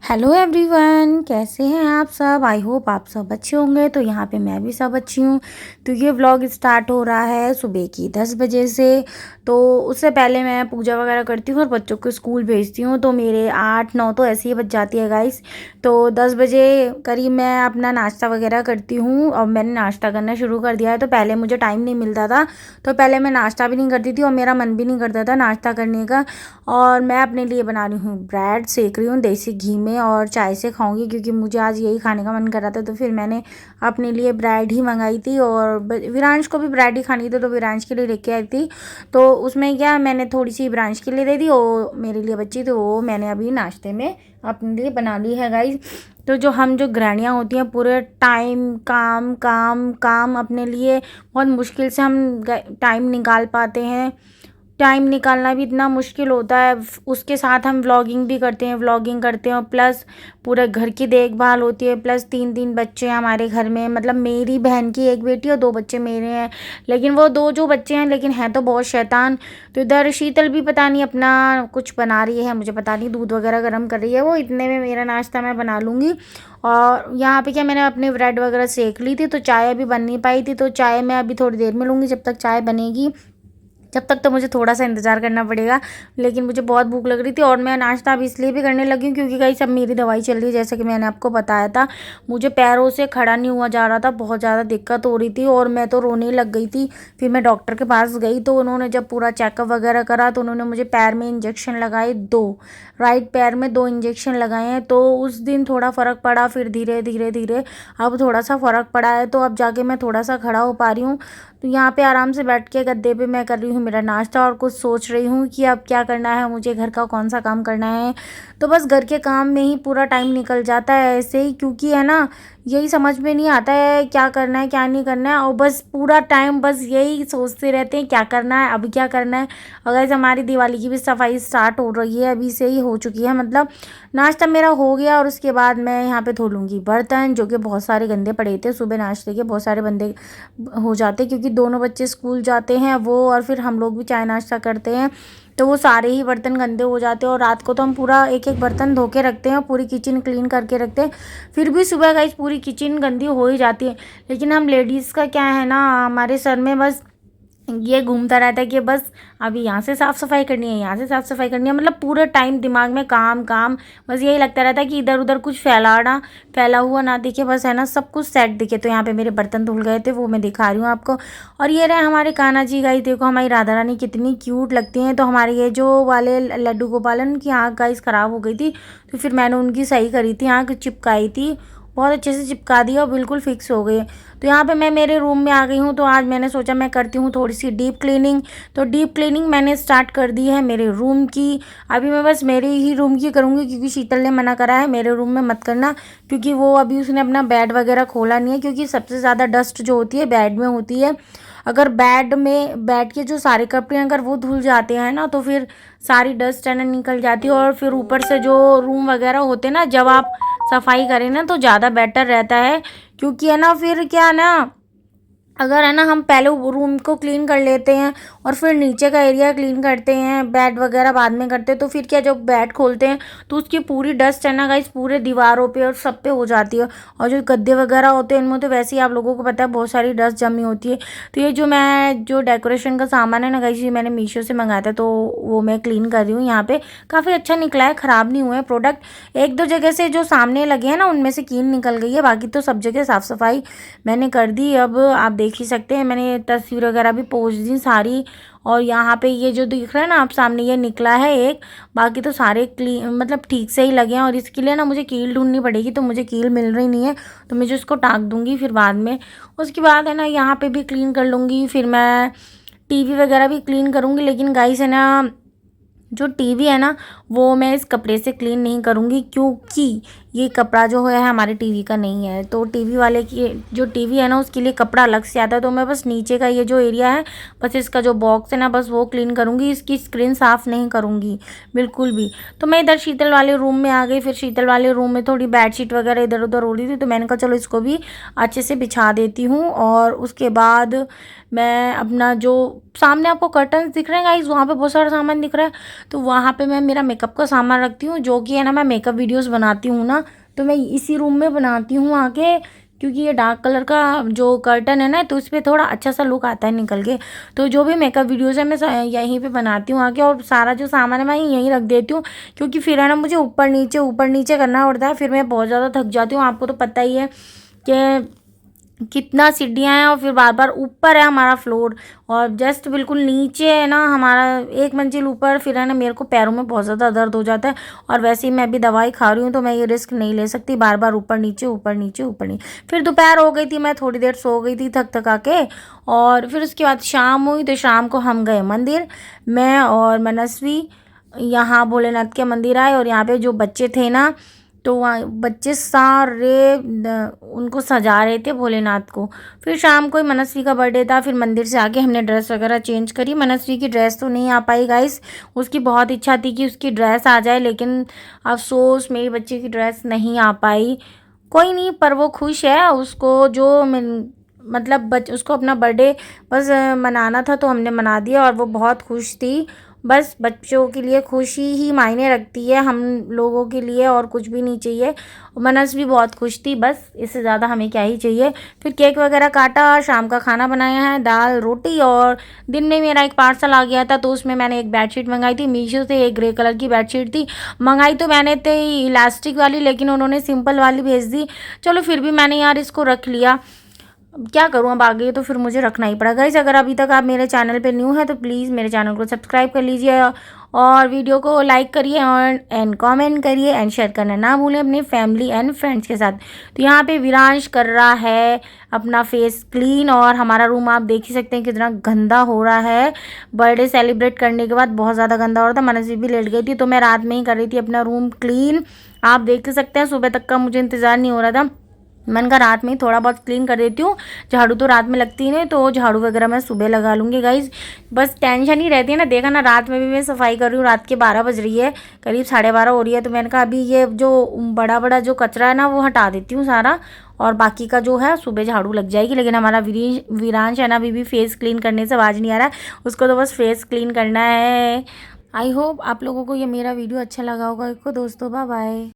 Hello everyone, कैसे हैं आप सब। आई होप आप सब अच्छे होंगे। तो यहाँ पे मैं भी सब अच्छी हूँ। तो ये व्लॉग स्टार्ट हो रहा है सुबह की 10 बजे से। तो उससे पहले मैं पूजा वगैरह करती हूँ और बच्चों को स्कूल भेजती हूँ। तो मेरे 8-9 तो ऐसे ही बज जाती है गाइस। तो 10 बजे करीब मैं अपना नाश्ता वगैरह करती हूँ और मैंने नाश्ता करना शुरू कर दिया है। तो पहले मुझे टाइम नहीं मिलता था, तो पहले मैं नाश्ता भी नहीं करती थी और मेरा मन भी नहीं करता था नाश्ता करने का। और मैं अपने लिए बना रही हूँ ब्रेड, सेक रही हूँ देसी घी में और चाय से खाऊंगी, क्योंकि मुझे आज यही खाने का मन कर रहा था। तो फिर मैंने अपने लिए ब्रेड ही मंगाई थी और विरांश को भी ब्रेड ही खानी थी, तो विरांश के लिए लेके आई थी। तो उसमें क्या, मैंने थोड़ी सी विरांश के लिए दे दी और मेरे लिए बची, तो वो मैंने अभी नाश्ते में अपने लिए बना ली है गाइस। तो जो गृहिणियाँ होती हैं, पूरे टाइम काम काम काम अपने लिए बहुत मुश्किल से हम टाइम निकाल पाते हैं। टाइम निकालना भी इतना मुश्किल होता है, उसके साथ हम व्लॉगिंग करते हैं और प्लस पूरे घर की देखभाल होती है। प्लस 3 बच्चे हैं हमारे घर में, मतलब मेरी बहन की एक बेटी और 2 बच्चे मेरे हैं। लेकिन वो 2 जो बच्चे हैं लेकिन हैं तो बहुत शैतान। तो इधर शीतल भी पता नहीं अपना कुछ बना रही है, मुझे पता नहीं, दूध वगैरह गर्म कर रही है वो। इतने में मेरा नाश्ता मैं बना लूँगी। और यहाँ पे क्या, मैंने अपनी ब्रेड वगैरह सेक ली थी, तो चाय अभी बन नहीं पाई थी। तो चाय मैं अभी थोड़ी देर में लूँगी, जब तक चाय बनेगी। जब तक तो मुझे थोड़ा सा इंतज़ार करना पड़ेगा। लेकिन मुझे बहुत भूख लग रही थी और मैं नाश्ता अब इसलिए भी करने लगी हूँ क्योंकि गाइस अब मेरी दवाई चल रही है, जैसे कि मैंने आपको बताया था। मुझे पैरों से खड़ा नहीं हुआ जा रहा था, बहुत ज़्यादा दिक्कत हो रही थी और मैं तो रोने लग गई थी। फिर मैं डॉक्टर के पास गई, तो उन्होंने जब पूरा चेकअप वगैरह करा तो उन्होंने मुझे पैर में इंजेक्शन लगाए 2। राइट पैर में 2 इंजेक्शन लगाए हैं। तो उस दिन थोड़ा फ़र्क पड़ा, फिर धीरे धीरे धीरे अब थोड़ा सा फ़र्क पड़ा है। तो अब जाके मैं थोड़ा सा खड़ा हो पा रही हूँ। तो यहाँ पे आराम से बैठ के गद्दे पे मैं कर रही हूँ मेरा नाश्ता और कुछ सोच रही हूँ कि अब क्या करना है, मुझे घर का कौन सा काम करना है। तो बस घर के काम में ही पूरा टाइम निकल जाता है ऐसे ही, क्योंकि है ना, यही समझ में नहीं आता है क्या करना है क्या नहीं करना है। और बस पूरा टाइम बस यही सोचते रहते हैं क्या करना है, अभी क्या करना है। अगर हमारी दिवाली की भी सफाई स्टार्ट हो रही है, अभी से ही हो चुकी है। मतलब नाश्ता मेरा हो गया और उसके बाद मैं यहाँ पे धो लूँगी बर्तन, जो कि बहुत सारे गंदे पड़े थे। सुबह नाश्ते के बहुत सारे बंदे हो जाते, क्योंकि दोनों बच्चे स्कूल जाते हैं वो, और फिर हम लोग भी चाय नाश्ता करते हैं। तो वो सारे ही बर्तन गंदे हो जाते हैं और रात को तो हम पूरा एक एक बर्तन धो के रखते हैं और पूरी किचन क्लीन करके रखते हैं। फिर भी सुबह गाइस पूरी किचन गंदी हो ही जाती है। लेकिन हम लेडीज़ का क्या है ना, हमारे सर में बस ये घूमता रहता है कि बस अभी यहाँ से साफ़ सफाई करनी है, यहाँ से साफ़ सफाई करनी है। मतलब पूरे टाइम दिमाग में काम काम, बस यही लगता रहता है कि इधर उधर कुछ फैला हुआ ना दिखे, बस है ना सब कुछ सेट दिखे। तो यहाँ पे मेरे बर्तन धुल गए थे, वो मैं दिखा रही हूँ आपको। और ये रहे हमारे कान्हा जी गाइस, देखो हमारी राधा रानी कितनी क्यूट लगती हैं। तो हमारे ये जो वाले लड्डू गोपाल, उनकी आँख गाइस ख़राब हो गई थी, तो फिर मैंने उनकी सही करी थी, आँख चिपकाई थी, बहुत अच्छे से चिपका दिया और बिल्कुल फिक्स हो गई। तो यहाँ पे मैं मेरे रूम में आ गई हूँ। तो आज मैंने सोचा मैं करती हूँ थोड़ी सी डीप क्लीनिंग। तो डीप क्लीनिंग मैंने स्टार्ट कर दी है मेरे रूम की। अभी मैं बस मेरे ही रूम की करूँगी, क्योंकि शीतल ने मना करा है मेरे रूम में मत करना, क्योंकि वो अभी उसने अपना बेड वगैरह खोला नहीं है। क्योंकि सबसे ज़्यादा डस्ट जो होती है बेड में होती है। अगर बेड के जो सारे कपड़े अगर वो धुल जाते हैं ना, तो फिर सारी डस्ट है ना निकल जाती है। और फिर ऊपर से जो रूम वगैरह होते हैं ना, जब आप सफाई करें ना तो ज़्यादा बेटर रहता है। क्योंकि है ना, फिर क्या ना, अगर है ना हम पहले रूम को क्लीन कर लेते हैं और फिर नीचे का एरिया क्लीन करते हैं, बेड वगैरह बाद में करते हैं, तो फिर क्या, जब बेड खोलते हैं तो उसकी पूरी डस्ट है ना गाइस पूरे दीवारों पे और सब पे हो जाती है। और जो गद्दे वगैरह होते हैं इनमें तो वैसे ही आप लोगों को पता है बहुत सारी डस्ट जमी होती है। तो ये जो डेकोरेशन का सामान है ना गाइस, ये मैंने मीशो से मंगाया था, तो वो मैं क्लीन कर रही हूँ यहाँ पे। काफ़ी अच्छा निकला है, ख़राब नहीं हुआ है प्रोडक्ट। 1-2 जगह से जो सामने लगे हैं ना, उनमें से कील निकल गई है, बाकी तो सब जगह साफ़ सफाई मैंने कर दी। अब आप देख ही सकते हैं, मैंने तस्वीर वगैरह भी पोस्ट दी सारी। और यहाँ पे ये जो दिख रहा है ना आप सामने, ये निकला है एक, बाकी तो सारे क्लीन मतलब ठीक से ही लगे हैं। और इसके लिए ना मुझे कील ढूंढनी पड़ेगी, तो मुझे कील मिल रही नहीं है, तो मैं जो इसको टाँक दूंगी फिर बाद में। उसके बाद है ना यहाँ पे भी क्लीन कर लूँगी, फिर मैं टीवी वगैरह भी क्लीन करूँगी। लेकिन गाइस है ना, जो टीवी है ना वो मैं इस कपड़े से क्लीन नहीं करूँगी, क्योंकि ये कपड़ा जो है हमारे टीवी का नहीं है। तो टीवी वाले की जो टीवी है ना उसके लिए कपड़ा अलग से आता है। तो मैं बस नीचे का ये जो एरिया है, बस इसका जो बॉक्स है ना, बस वो क्लीन करूँगी, इसकी स्क्रीन साफ़ नहीं करूँगी बिल्कुल भी। तो मैं इधर शीतल वाले रूम में आ गई। फिर शीतल वाले रूम में थोड़ी बेडशीट वगैरह इधर उधर हो रही थी, तो मैंने कहा चलो इसको भी अच्छे से बिछा देती हूँ। और उसके बाद मैं अपना जो सामने आपको कर्टन्स दिख रहे हैं गाइस, वहाँ पे बहुत सारा सामान दिख रहा है, तो वहाँ पे मैं मेरा मेकअप का सामान रखती हूँ, जो कि है ना मैं मेकअप वीडियोस बनाती हूँ ना, तो मैं इसी रूम में बनाती हूँ आके, क्योंकि ये डार्क कलर का जो कर्टन है ना, तो इस पर थोड़ा अच्छा सा लुक आता है निकल के। तो जो भी मेकअप वीडियोस है मैं यहीं पे बनाती हूँ आके, और सारा जो सामान है मैं यहीं रख देती हूँ, क्योंकि फिर है ना मुझे ऊपर नीचे करना पड़ता है, फिर मैं बहुत ज़्यादा थक जाती हूँ। आपको तो पता ही है कि कितना सीढ़ियाँ हैं, और फिर बार बार ऊपर है हमारा फ्लोर, और जस्ट बिल्कुल नीचे है ना हमारा एक मंजिल ऊपर, फिर है ना मेरे को पैरों में बहुत ज़्यादा दर्द हो जाता है, और वैसे ही मैं अभी दवाई खा रही हूँ, तो मैं ये रिस्क नहीं ले सकती बार बार ऊपर नीचे ऊपर नीचे ऊपर नीचे। फिर दोपहर हो गई थी, मैं थोड़ी देर सो गई थी थक थका के, और फिर उसके बाद शाम हुई, तो शाम को हम गए मंदिर, मैं और मनस्वी यहाँ भोलेनाथ के मंदिर आए, और यहाँ पे जो बच्चे थे ना, तो वहाँ बच्चे सारे उनको सजा रहे थे भोलेनाथ को। फिर शाम को ही मनस्वी का बर्थडे था, फिर मंदिर से आके हमने ड्रेस वगैरह चेंज करी। मनस्वी की ड्रेस तो नहीं आ पाई गाइस, उसकी बहुत इच्छा थी कि उसकी ड्रेस आ जाए, लेकिन अफसोस मेरी बच्ची की ड्रेस नहीं आ पाई। कोई नहीं, पर वो खुश है, उसको जो मतलब उसको अपना बर्थडे बस मनाना था, तो हमने मना दिया, और वो बहुत खुश थी। बस बच्चों के लिए खुशी ही मायने रखती है, हम लोगों के लिए और कुछ भी नहीं चाहिए। मनस भी बहुत खुश थी, बस इससे ज़्यादा हमें क्या ही चाहिए। फिर केक वगैरह काटा, शाम का खाना बनाया है, दाल रोटी, और दिन में मेरा एक पार्सल आ गया था, तो उसमें मैंने एक बेडशीट मंगाई थी मीशो से, एक ग्रे कलर की बेडशीट थी। मंगाई तो मैंने थे इलास्टिक वाली, लेकिन उन्होंने सिंपल वाली भेज दी। चलो फिर भी मैंने यार इसको रख लिया, अब क्या करूँ, अब आ गई तो फिर मुझे रखना ही पड़ा। गाइस अगर अभी तक आप मेरे चैनल पे न्यू है, तो प्लीज़ मेरे चैनल को सब्सक्राइब कर लीजिए, और वीडियो को लाइक करिए, और एंड कमेंट करिए, एंड शेयर करना ना भूलें अपने फैमिली एंड फ्रेंड्स के साथ। तो यहाँ पे विरांश कर रहा है अपना फेस क्लीन, और हमारा रूम आप देख ही सकते हैं कितना गंदा हो रहा है। बर्थडे सेलिब्रेट करने के बाद बहुत ज़्यादा गंदा हो रहा था, मनस्वी भी लेट गई थी, तो मैं रात में ही कर रही थी अपना रूम क्लीन। आप देख सकते हैं सुबह तक का मुझे इंतज़ार नहीं हो रहा था, मन का रात में ही थोड़ा बहुत क्लीन कर देती हूँ। झाड़ू तो रात में लगती नहीं, तो झाड़ू वगैरह मैं सुबह लगा लूँगी गाइज। बस टेंशन ही रहती है ना, देखा ना रात में भी मैं सफाई कर रही हूँ, रात के 12 बज रही है, करीब 12:30 हो रही है, तो मैंने कहा अभी ये जो बड़ा बड़ा जो कचरा है ना वो हटा देती हूँ सारा, और बाकी का जो है सुबह झाड़ू लग जाएगी। लेकिन हमारा वीरांश है ना अभी भी फेस क्लीन करने से आवाज़ नहीं आ रहा है, उसको तो बस फेस क्लीन करना है। आई होप आप लोगों को ये मेरा वीडियो अच्छा लगा होगा। दोस्तों बाय बाय।